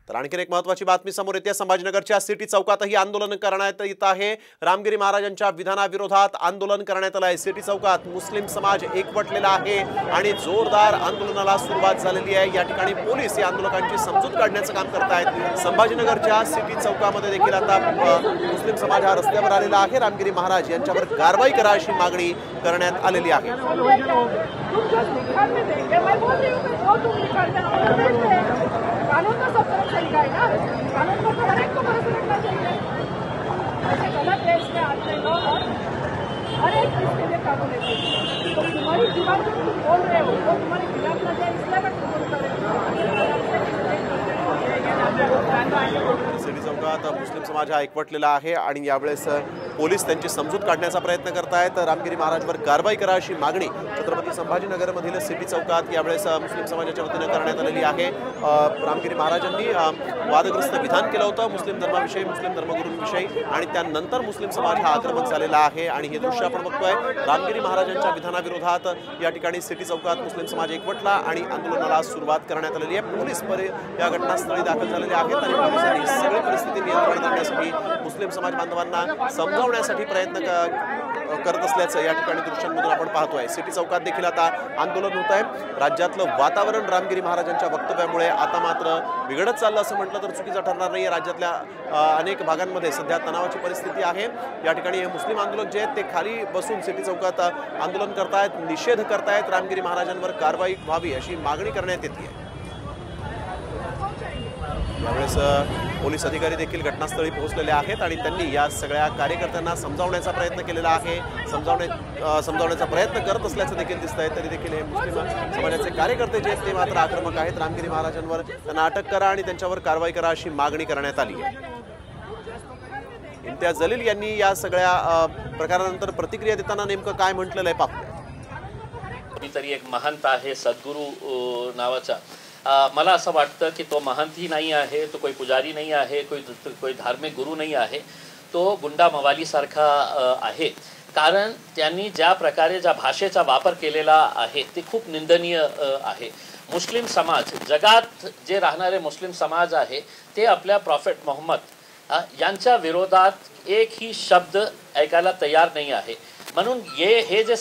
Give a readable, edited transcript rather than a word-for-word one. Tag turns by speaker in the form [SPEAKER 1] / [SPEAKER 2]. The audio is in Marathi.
[SPEAKER 1] तर आणखी एक महत्त्वाची बातमी समोर येते। संभाजीनगरच्या सिटी चौकातही आंदोलन करण्यात येत आहे। रामगिरी महाराजांच्या विधानाविरोधात आंदोलन करण्यात आले आहे। सिटी चौकात मुस्लिम समाज एकवटलेला आहे आणि जोरदार आंदोलनाला सुरुवात झालेली आहे। या ठिकाणी पोलीस या आंदोलकांची समजूत काढण्याचं काम करत आहेत। संभाजीनगरच्या सिटी चौकामध्ये देखील आता मुस्लिम समाज हा रस्त्यावर आलेला आहे। रामगिरी महाराज यांच्यावर कारवाई करा अशी मागणी करण्यात आलेली आहे।
[SPEAKER 2] कानून का सब तरफ चलेगा है ना, कानून को हर एक को बरस रखना चाहिए। ऐसे गलत है इसमें आते लोग और हर एक चीज के लिए कानून है। तो तुम्हारी दीवार जो तुम बोल रहे हो वो तुम्हारी खिलाफ ना जाए इसलिए मैं कबूल कर रही हूँ।
[SPEAKER 1] सिटी चौकात मुस्लिम समाज हा एकवटलेला आहे आणि यावेळेस पोलीस त्यांची समजूत काढण्याचा प्रयत्न करत आहेत। रामगिरी महाराजवर कारवाई करा अशी मागणी छत्रपती संभाजीनगरमधील सिटी चौकात यावेळेस मुस्लिम समाजाच्या वतीने करण्यात आलेली आहे। रामगिरी महाराजांनी वादग्रस्त विधान केलं होतं मुस्लिम धर्माविषयी, मुस्लिम धर्मगुरूंविषयी आणि त्यानंतर मुस्लिम समाज हा आक्रमक झालेला आहे आणि हे दृश्य आपण बघतोय। रामगिरी महाराजांच्या विधानाविरोधात या ठिकाणी सिटी चौकात मुस्लिम समाज एकवटला आणि आंदोलनाला सुरुवात करण्यात आलेली आहे। पोलीस या घटनास्थळी दाखल झालेले आहेत आणि पोलिसांनी सगळी परिस्थिती नियंत्रणात आणण्यासाठी मुस्लिम समाज बांधवांना समजावण्यासाठी प्रयत्न करत असल्याचं या ठिकाणी दृश्यांमधून आपण पाहतोय। सिटी चौकात देखील आता आंदोलन होत आहे। राज्यातलं वातावरण रामगिरी महाराजांच्या वक्तव्यामुळे आता मात्र बिघडत चाललं असं म्हटलं तर चुकीचं ठरणार नाही। राज्यातल्या अनेक भागांमध्ये सध्या तणावाची परिस्थिती आहे। या ठिकाणी हे मुस्लिम आंदोलक जे आहेत ते खाली बसून सिटी चौकात आंदोलन करतायत, निषेध करतायत। रामगिरी महाराजांवर कारवाई व्हावी अशी मागणी करण्यात येते। यावेळेस पोलीस अधिकारी देखील घटनास्थळी पोहोचलेले आहेत आणि त्यांनी या सगळ्या कार्यकर्त्यांना समजावण्याचा प्रयत्न केलेला आहे। समजावण्याचा प्रयत्न करत असल्याचं देखील दिसतंय। तरी देखील हे मुस्लिम समाजाचे कार्यकर्ते जे आहेत ते मात्र आक्रमक आहेत। रामगिरी महाराजांवर त्यांना अटक करा आणि त्यांच्यावर कारवाई करा अशी मागणी करण्यात आली आहे। इम्तियाज जलील यांनी या सगळ्या प्रकारानंतर प्रतिक्रिया देताना नेमकं काय म्हटलेलं आहे पाहूया।
[SPEAKER 3] कोणीतरी एक महंत आहे सद्गुरू नावाचा, मला असं वाटतं की तो महंतही नाही आहे, तो कोई पुजारी नाही आहे, कोई धार्मिक गुरु नाही आहे, तो गुंडा मवालीसारखा आहे। कारण त्यांनी ज्या प्रकारे ज्या भाषेचा वापर केलेला आहे ते खूप निंदनीय आहे। मुस्लिम समाज, जगात जे राहणारे मुस्लिम समाज आहे ते आपल्या प्रॉफेट मोहम्मद यांच्या विरोधात एकही शब्द ऐकायला तयार नाही आहे। म्हणून हे जे